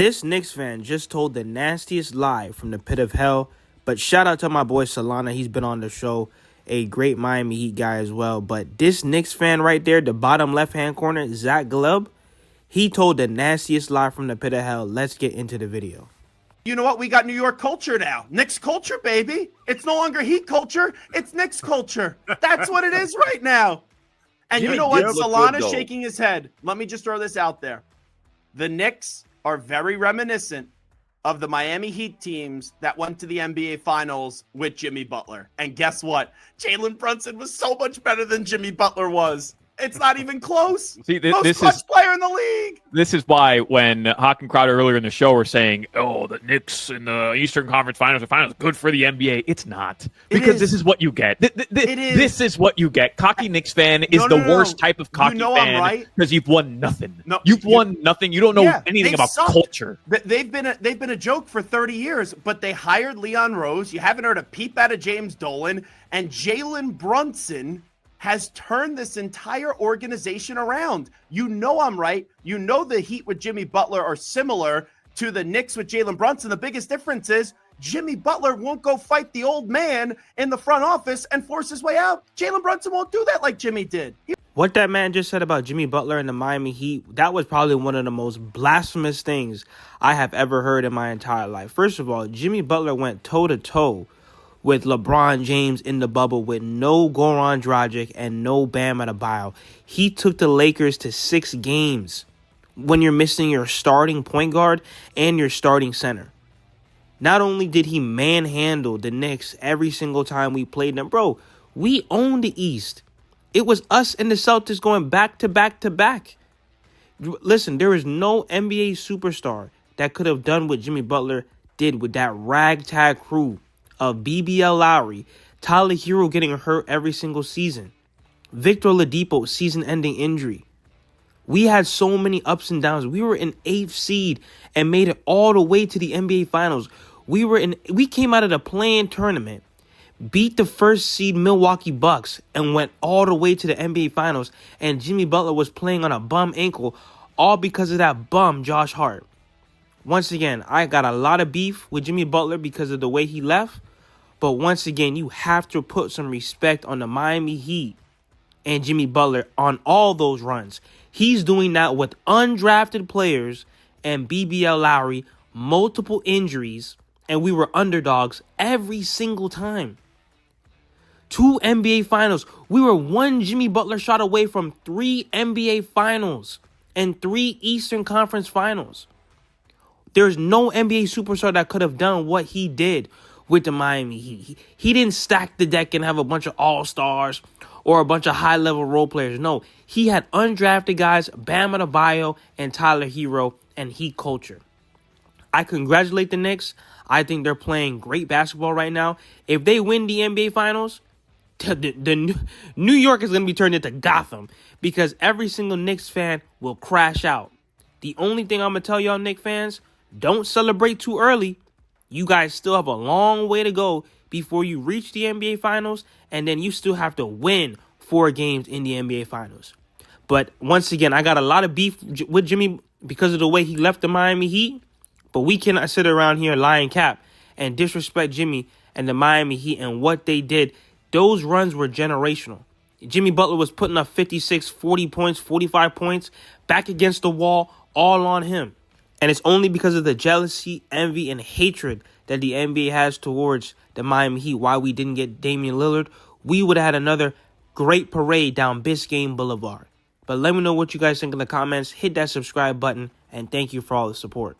This Knicks fan just told the nastiest lie from the pit of hell. But shout out to my boy Solana. He's been on the show. A great Miami Heat guy as well. But this Knicks fan right there, the bottom left-hand corner, Zach Gleb, he told the nastiest lie from the pit of hell. Let's get into the video. You know what? We got New York culture now. Knicks culture, baby. It's no longer Heat culture. It's Knicks culture. That's what it is right now. And you know what? Solana's shaking his head. Let me just throw this out there. The Knicks are very reminiscent of the Miami Heat teams that went to the NBA Finals with Jimmy Butler. And guess what? Jalen Brunson was so much better than Jimmy Butler was. It's not even close. See, Most clutch player in the league. This is why when Hawk and Crowder earlier in the show were saying, oh, the Knicks in the Eastern Conference Finals are finals good for the NBA. It's not. Because this is what you get. This is what you get. Cocky Knicks fan is the worst type of cocky fan because you've won nothing. No, you've won nothing. You don't know anything about culture. They've been a joke for 30 years, but they hired Leon Rose. You haven't heard a peep out of James Dolan. And Jalen Brunson has turned this entire organization around. You know I'm right. You know the Heat with Jimmy Butler are similar to the Knicks with Jalen Brunson. The biggest difference is Jimmy Butler won't go fight the old man in the front office and force his way out. Jalen Brunson won't do that like Jimmy did. What that man just said about Jimmy Butler and the Miami Heat, that was probably one of the most blasphemous things I have ever heard in my entire life. First of all, Jimmy Butler went toe-to-toe with LeBron James in the bubble with no Goran Dragic and no Bam Adebayo. He took the Lakers to 6 games when you're missing your starting point guard and your starting center. Not only did he manhandle the Knicks every single time we played them, bro, we owned the East. It was us and the Celtics going back to back to back. Listen, there is no NBA superstar that could have done what Jimmy Butler did with that ragtag crew of BBL Lowry, Tyler Hero getting hurt every single season, Victor Oladipo season-ending injury. We had so many ups and downs. We were in 8th seed and made it all the way to the NBA Finals. We came out of the play-in tournament, beat the 1st seed Milwaukee Bucks, and went all the way to the NBA Finals. And Jimmy Butler was playing on a bum ankle, all because of that bum Josh Hart. Once again, I got a lot of beef with Jimmy Butler because of the way he left. But once again, you have to put some respect on the Miami Heat and Jimmy Butler on all those runs. He's doing that with undrafted players and BBL Lowry, multiple injuries, and we were underdogs every single time. 2 NBA Finals. We were 1 Jimmy Butler shot away from 3 NBA Finals and 3 Eastern Conference Finals. There's no NBA superstar that could have done what he did with the Miami Heat. He didn't stack the deck and have a bunch of all-stars or a bunch of high-level role players. No, he had undrafted guys, Bam Adebayo and Tyler Hero, and Heat culture. I congratulate the Knicks. I think they're playing great basketball right now. If they win the NBA Finals, the New York is going to be turned into Gotham because every single Knicks fan will crash out. The only thing I'm going to tell y'all Knicks fans, don't celebrate too early. You guys still have a long way to go before you reach the NBA Finals, and then you still have to win 4 games in the NBA Finals. But once again, I got a lot of beef with Jimmy because of the way he left the Miami Heat, but we cannot sit around here lying cap and disrespect Jimmy and the Miami Heat and what they did. Those runs were generational. Jimmy Butler was putting up 56, 40 points, 45 points, back against the wall, all on him. And it's only because of the jealousy, envy, and hatred that the NBA has towards the Miami Heat why we didn't get Damian Lillard. We would have had another great parade down Biscayne Boulevard. But let me know what you guys think in the comments. Hit that subscribe button, and thank you for all the support.